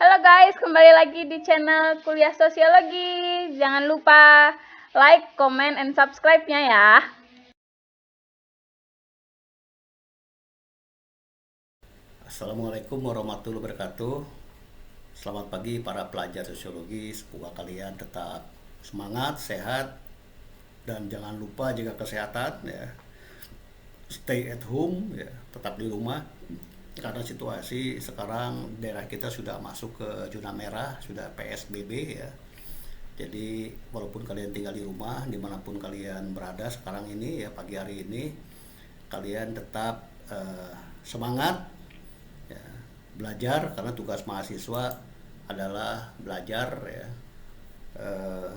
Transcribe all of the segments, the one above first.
Halo guys, kembali lagi di channel Kuliah Sosiologi. Jangan lupa like, comment, and subscribe-nya ya. Assalamualaikum warahmatullahi wabarakatuh. Selamat pagi para pelajar sosiologi. Semoga kalian tetap semangat, sehat, dan jangan lupa jaga kesehatan ya. Stay at home ya, tetap di rumah. Karena situasi sekarang daerah kita sudah masuk ke zona merah, sudah PSBB ya. Jadi walaupun kalian tinggal di rumah, dimanapun kalian berada sekarang ini ya, pagi hari ini, kalian tetap semangat ya, belajar, karena tugas mahasiswa adalah belajar ya, eh,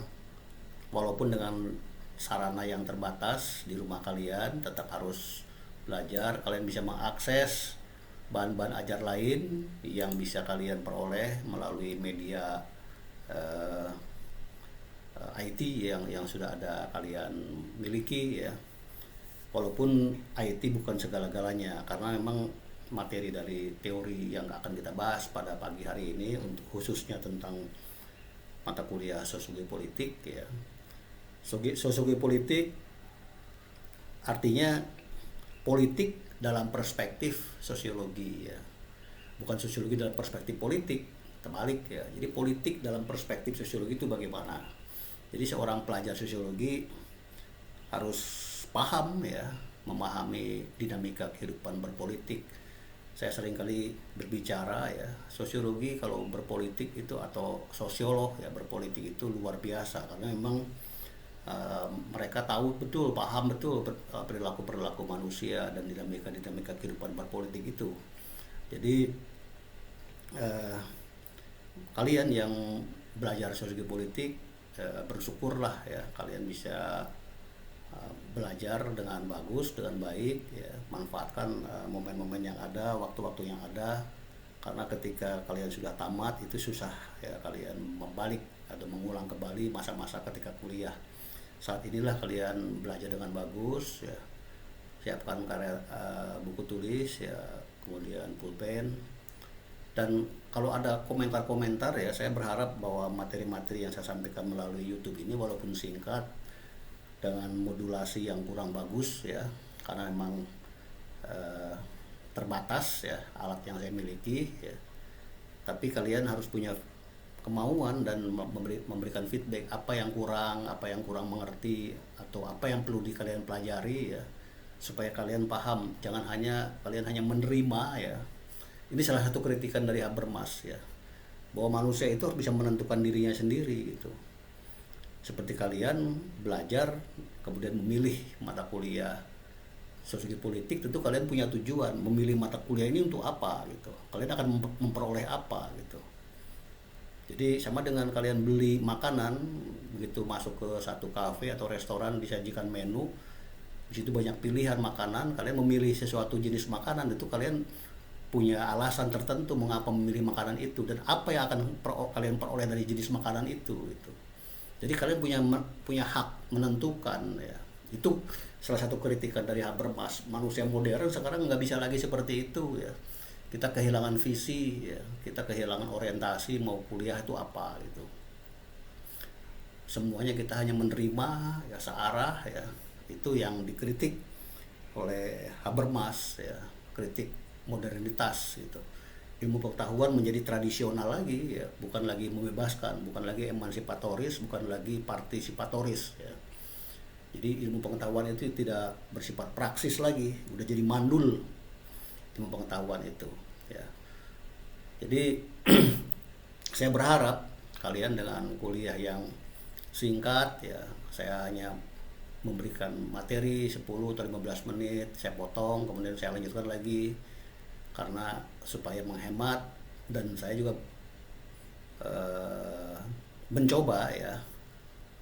walaupun dengan sarana yang terbatas di rumah kalian tetap harus belajar. Kalian bisa mengakses bahan-bahan ajar lain yang bisa kalian peroleh melalui media eh, IT yang sudah ada kalian miliki ya. Walaupun IT bukan segala-galanya, karena memang materi dari teori yang akan kita bahas pada pagi hari ini untuk khususnya tentang mata kuliah sosiologi politik ya. Sosiologi politik artinya politik dalam perspektif sosiologi ya. Bukan sosiologi dalam perspektif politik, terbalik ya. Jadi politik dalam perspektif sosiologi itu bagaimana? Jadi seorang pelajar sosiologi harus paham ya, memahami dinamika kehidupan berpolitik. Saya seringkali berbicara ya, sosiologi kalau berpolitik itu, atau sosiolog ya berpolitik itu luar biasa, karena memang mereka tahu betul, paham betul perilaku-perilaku manusia dan dinamika-dinamika kehidupan berpolitik itu. Jadi kalian yang belajar sosiologi politik, bersyukurlah ya, kalian bisa belajar dengan bagus, dengan baik ya. Manfaatkan momen-momen yang ada, waktu-waktu yang ada, karena ketika kalian sudah tamat itu susah ya kalian membalik atau mengulang kembali masa-masa ketika kuliah. Saat inilah kalian belajar dengan bagus ya, siapkan karya buku tulis ya, kemudian pulpen. Dan kalau ada komentar-komentar ya, saya berharap bahwa materi-materi yang saya sampaikan melalui YouTube ini walaupun singkat, dengan modulasi yang kurang bagus ya, karena memang terbatas ya alat yang saya miliki ya. Tapi kalian harus punya kemauan dan memberikan feedback apa yang kurang mengerti, atau apa yang perlu kalian pelajari ya, supaya kalian paham. Jangan kalian hanya menerima ya. Ini salah satu kritikan dari Habermas ya, bahwa manusia itu harus bisa menentukan dirinya sendiri gitu. Seperti kalian belajar kemudian memilih mata kuliah sosiologi politik, tentu kalian punya tujuan memilih mata kuliah ini untuk apa gitu. Kalian akan memperoleh apa gitu. Jadi sama dengan kalian beli makanan, begitu masuk ke satu kafe atau restoran disajikan menu, di situ banyak pilihan makanan, kalian memilih sesuatu jenis makanan, itu kalian punya alasan tertentu mengapa memilih makanan itu dan apa yang akan kalian peroleh dari jenis makanan itu gitu. Jadi kalian punya hak menentukan ya. Itu salah satu kritikan dari Habermas. Manusia modern sekarang nggak bisa lagi seperti itu ya. Kita kehilangan visi ya, kita kehilangan orientasi mau kuliah itu apa gitu. Semuanya kita hanya menerima ya, searah ya. Itu yang dikritik oleh Habermas ya, kritik modernitas gitu. Ilmu pengetahuan menjadi tradisional lagi ya, bukan lagi membebaskan, bukan lagi emansipatoris, bukan lagi partisipatoris ya. Jadi ilmu pengetahuan itu tidak bersifat praksis lagi, udah jadi mandul ilmu pengetahuan itu ya. Jadi saya berharap kalian dengan kuliah yang singkat ya, saya hanya memberikan materi 10 atau 15 menit, saya potong kemudian saya lanjutkan lagi, karena supaya menghemat. Dan saya juga mencoba ya,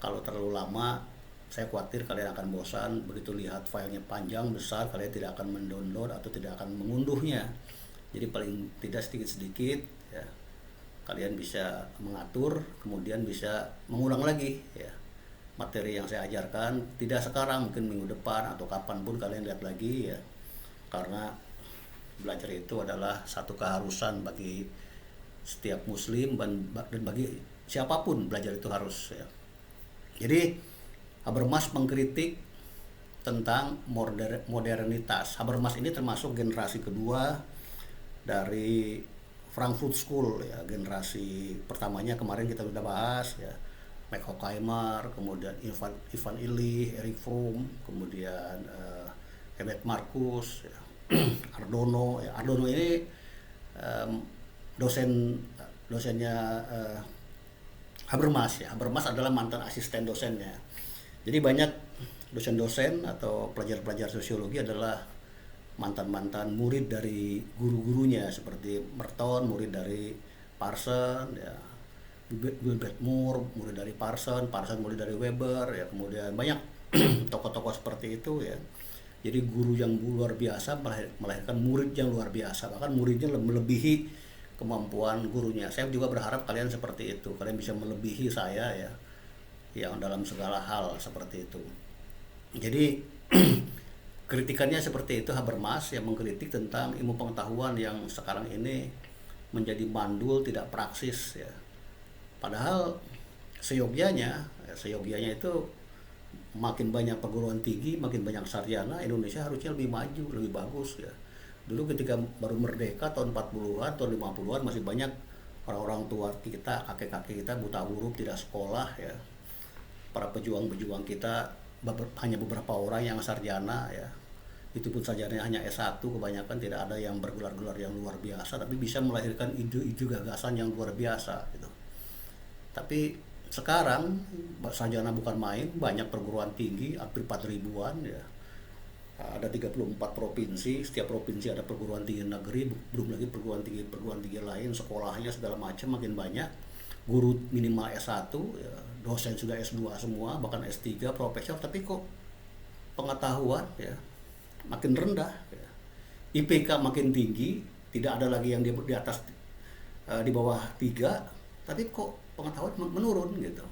kalau terlalu lama saya khawatir kalian akan bosan, begitu lihat filenya panjang besar kalian tidak akan mendownload atau tidak akan mengunduhnya. Jadi paling tidak sedikit-sedikit ya, kalian bisa mengatur, kemudian bisa mengulang lagi ya materi yang saya ajarkan, tidak sekarang, mungkin minggu depan atau kapanpun kalian lihat lagi ya. Karena belajar itu adalah satu keharusan bagi setiap muslim dan bagi siapapun belajar itu harus ya. Jadi Habermas mengkritik tentang modernitas. Habermas ini termasuk generasi kedua dari Frankfurt School ya, generasi pertamanya kemarin kita sudah bahas ya, Max Horkheimer, kemudian Ivan Illich, Erich Fromm, kemudian Herbert Marcuse ya, Adorno ya. Adorno ini dosennya Habermas ya. Habermas adalah mantan asisten dosennya. Jadi banyak dosen-dosen atau pelajar-pelajar sosiologi adalah mantan-mantan murid dari guru-gurunya, seperti Merton murid dari Parson ya, Wilbert Moore murid dari Parson murid dari Weber ya, kemudian banyak tokoh-tokoh seperti itu ya. Jadi guru yang luar biasa melahirkan murid yang luar biasa, bahkan muridnya melebihi kemampuan gurunya. Saya juga berharap kalian seperti itu, kalian bisa melebihi saya ya, yang dalam segala hal seperti itu. Jadi kritikannya seperti itu. Habermas yang mengkritik tentang ilmu pengetahuan yang sekarang ini menjadi mandul, tidak praksis ya. Padahal seyogyanya itu makin banyak perguruan tinggi, makin banyak sarjana, Indonesia harusnya lebih maju, lebih bagus ya. Dulu ketika baru merdeka tahun 40-an, tahun 50-an masih banyak orang-orang tua kita, kakek-kakek kita buta huruf, tidak sekolah ya. Para pejuang-pejuang kita hanya beberapa orang yang sarjana ya. Itu pun sarjananya hanya S1, kebanyakan tidak ada yang bergelar-gelar yang luar biasa, tapi bisa melahirkan ide-ide gagasan yang luar biasa gitu. Tapi sekarang sarjana bukan main, banyak perguruan tinggi, hampir 4.000-an ya. Ada 34 provinsi, setiap provinsi ada perguruan tinggi negeri, belum lagi perguruan tinggi lain, sekolahnya segala macam makin banyak. Guru minimal S1 ya, dosen sudah S2 semua, bahkan S3, profesor, tapi kok pengetahuan ya makin rendah ya. IPK makin tinggi, tidak ada lagi yang di atas di bawah 3, tapi kok pengetahuan menurun gitu.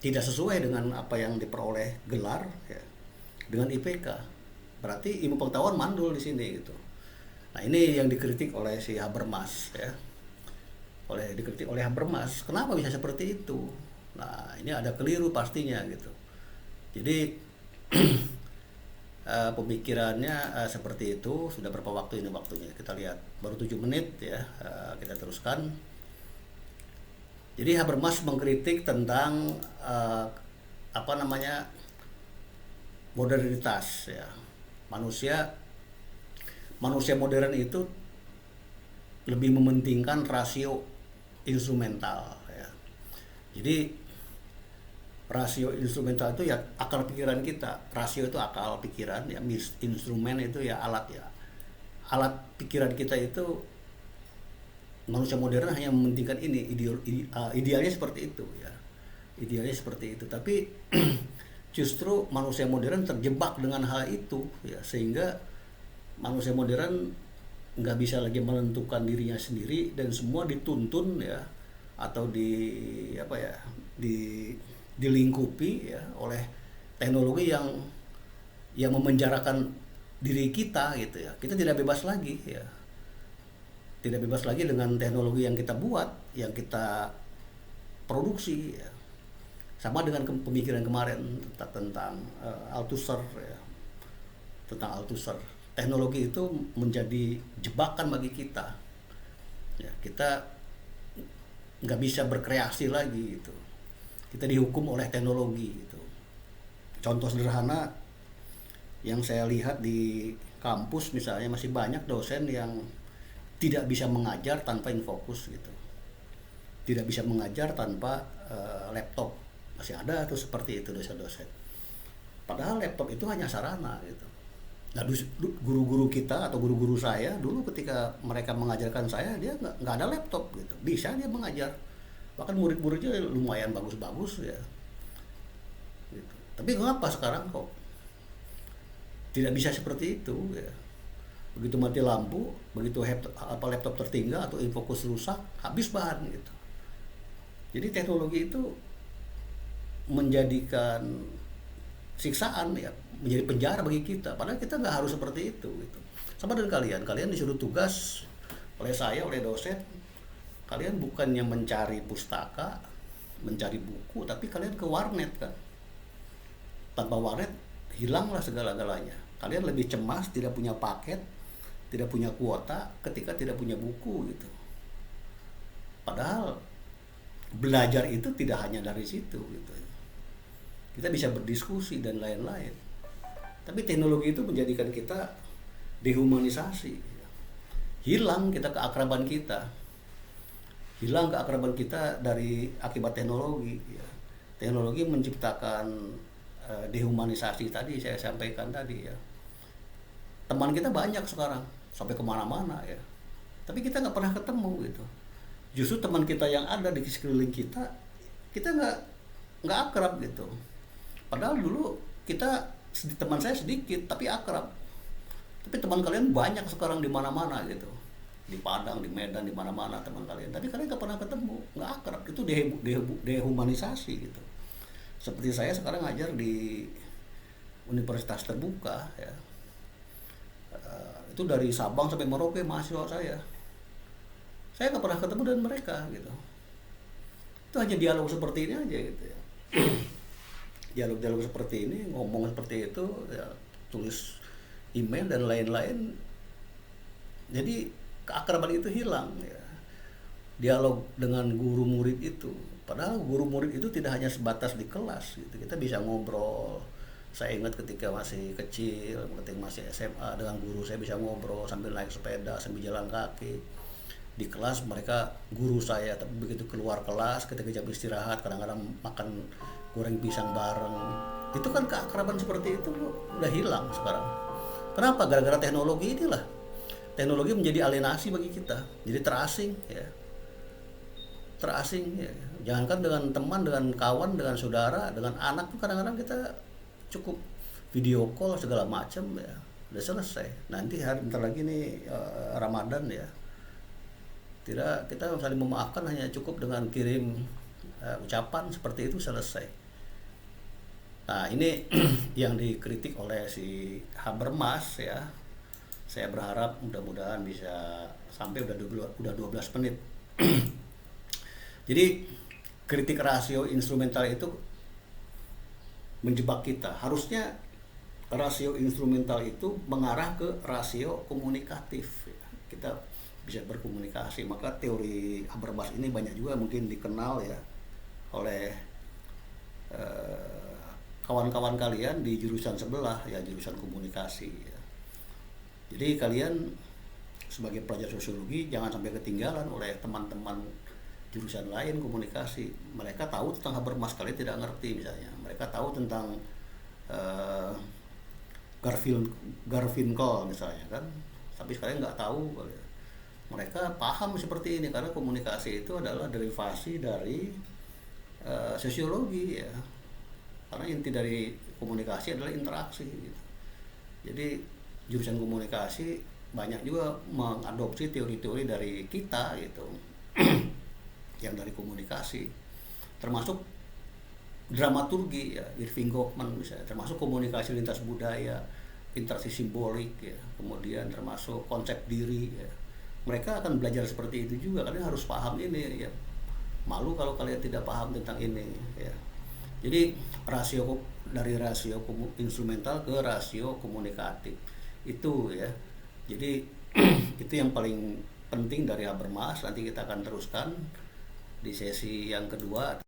Tidak sesuai dengan apa yang diperoleh gelar ya, dengan IPK. Berarti ilmu pengetahuan mandul di sini gitu. Nah, ini yang dikritik oleh si Habermas ya. Dikritik oleh Habermas, kenapa bisa seperti itu? Nah, ini ada keliru pastinya gitu. Jadi pemikirannya seperti itu. Sudah berapa waktu ini waktunya? Kita lihat, baru 7 menit ya. Kita teruskan. Jadi Habermas mengkritik tentang modernitas ya. Manusia modern itu lebih mementingkan rasio instrumental ya. Jadi rasio instrumental itu ya akal pikiran kita. Rasio itu akal pikiran ya, instrumen itu ya alat ya. Alat pikiran kita itu, manusia modern hanya mementingkan ini, idealnya seperti itu ya. Idealnya seperti itu. Tapi justru manusia modern terjebak dengan hal itu ya, sehingga manusia modern nggak bisa lagi menentukan dirinya sendiri dan semua dituntun ya, atau dilingkupi ya oleh teknologi yang memenjarakan diri kita gitu ya. Kita tidak bebas lagi ya. Tidak bebas lagi dengan teknologi yang kita buat, yang kita produksi ya. Sama dengan pemikiran kemarin tentang Althusser ya. Tentang Althusser, teknologi itu menjadi jebakan bagi kita ya. Kita nggak bisa berkreasi lagi gitu. Kita dihukum oleh teknologi gitu. Contoh sederhana yang saya lihat di kampus misalnya, masih banyak dosen yang tidak bisa mengajar tanpa infocus gitu. Tidak bisa mengajar tanpa laptop. Masih ada tuh seperti itu dosen-dosen. Padahal laptop itu hanya sarana gitu. Nah, guru-guru kita atau guru-guru saya dulu ketika mereka mengajarkan saya, dia nggak ada laptop gitu. Bisa dia mengajar. Bahkan murid-muridnya lumayan bagus-bagus ya. Gitu. Tapi kenapa sekarang kok tidak bisa seperti itu ya? Begitu mati lampu, begitu laptop tertinggal atau infocus rusak, habis bahan gitu. Jadi teknologi itu menjadikan siksaan ya, menjadi penjara bagi kita. Padahal kita nggak harus seperti itu gitu. Sama dengan kalian disuruh tugas oleh saya, oleh dosen, kalian bukannya mencari pustaka, mencari buku, tapi kalian ke warnet kan. Tanpa warnet hilanglah segala-galanya. Kalian lebih cemas tidak punya paket, tidak punya kuota ketika tidak punya buku gitu. Padahal belajar itu tidak hanya dari situ gitu. Kita bisa berdiskusi dan lain-lain. Tapi teknologi itu menjadikan kita dehumanisasi. Hilang kita keakraban kita. Hilang keakraban kita dari akibat teknologi. Teknologi menciptakan dehumanisasi tadi saya sampaikan tadi ya. Teman kita banyak sekarang sampai kemana-mana ya. Tapi kita nggak pernah ketemu gitu. Justru teman kita yang ada di sekeliling kita nggak akrab gitu. Padahal dulu teman saya sedikit tapi akrab. Tapi teman kalian banyak sekarang di mana-mana gitu. Di Padang, di Medan, di mana-mana teman kalian. Tapi kalian nggak pernah ketemu, nggak akrab. Itu dehumanisasi gitu. Seperti saya sekarang ngajar di universitas terbuka ya. Itu dari Sabang sampai Merauke mahasiswa saya nggak pernah ketemu dengan mereka gitu. Itu hanya dialog seperti ini aja gitu ya. Dialog-dialog seperti ini, ngomong seperti itu ya, tulis email dan lain-lain. Jadi keakraban itu hilang ya. Dialog dengan guru murid itu, padahal guru murid itu tidak hanya sebatas di kelas gitu. Kita bisa ngobrol. Saya ingat ketika masih kecil, ketika masih SMA, dengan guru saya bisa ngobrol sambil naik sepeda, sambil jalan kaki. Di kelas mereka guru saya, tapi begitu keluar kelas ketika jam istirahat kadang-kadang makan goreng pisang bareng. Itu kan keakraban seperti itu udah hilang sekarang. Kenapa? Gara-gara teknologi inilah. Teknologi menjadi alienasi bagi kita, jadi terasing ya. Terasing ya. Jangankan dengan teman, dengan kawan, dengan saudara, dengan anak tuh kadang-kadang kita cukup video call segala macam ya. Udah selesai. Nanti bentar lagi nih Ramadan ya. Tidak, kita saling memaafkan hanya cukup dengan kirim ucapan seperti itu selesai. Nah, ini yang dikritik oleh si Habermas ya. Saya berharap mudah-mudahan bisa sampai udah 12 menit. Jadi kritik rasio instrumental itu menjebak kita. Harusnya rasio instrumental itu mengarah ke rasio komunikatif. Kita bisa berkomunikasi. Maka teori Habermas ini banyak juga mungkin dikenal ya oleh kawan-kawan kalian di jurusan sebelah ya, jurusan komunikasi ya. Jadi kalian sebagai pelajar sosiologi jangan sampai ketinggalan oleh teman-teman jurusan lain komunikasi. Mereka tahu tentang Habermas, kalian tidak ngerti misalnya. Mereka tahu tentang Garfinkel misalnya kan, tapi kalian nggak tahu. Mereka paham seperti ini karena komunikasi itu adalah derivasi dari sosiologi ya. Karena inti dari komunikasi adalah interaksi gitu. Jadi jurusan komunikasi banyak juga mengadopsi teori-teori dari kita gitu yang dari komunikasi, termasuk dramaturgi ya, Irving Goffman misalnya, termasuk komunikasi lintas budaya, interaksi simbolik ya, kemudian termasuk konsep diri ya. Mereka akan belajar seperti itu juga. Kalian harus paham ini ya. Malu kalau kalian tidak paham tentang ini ya. Jadi dari rasio instrumental ke rasio komunikatif itu ya. Jadi itu yang paling penting dari Habermas. Nanti kita akan teruskan di sesi yang kedua.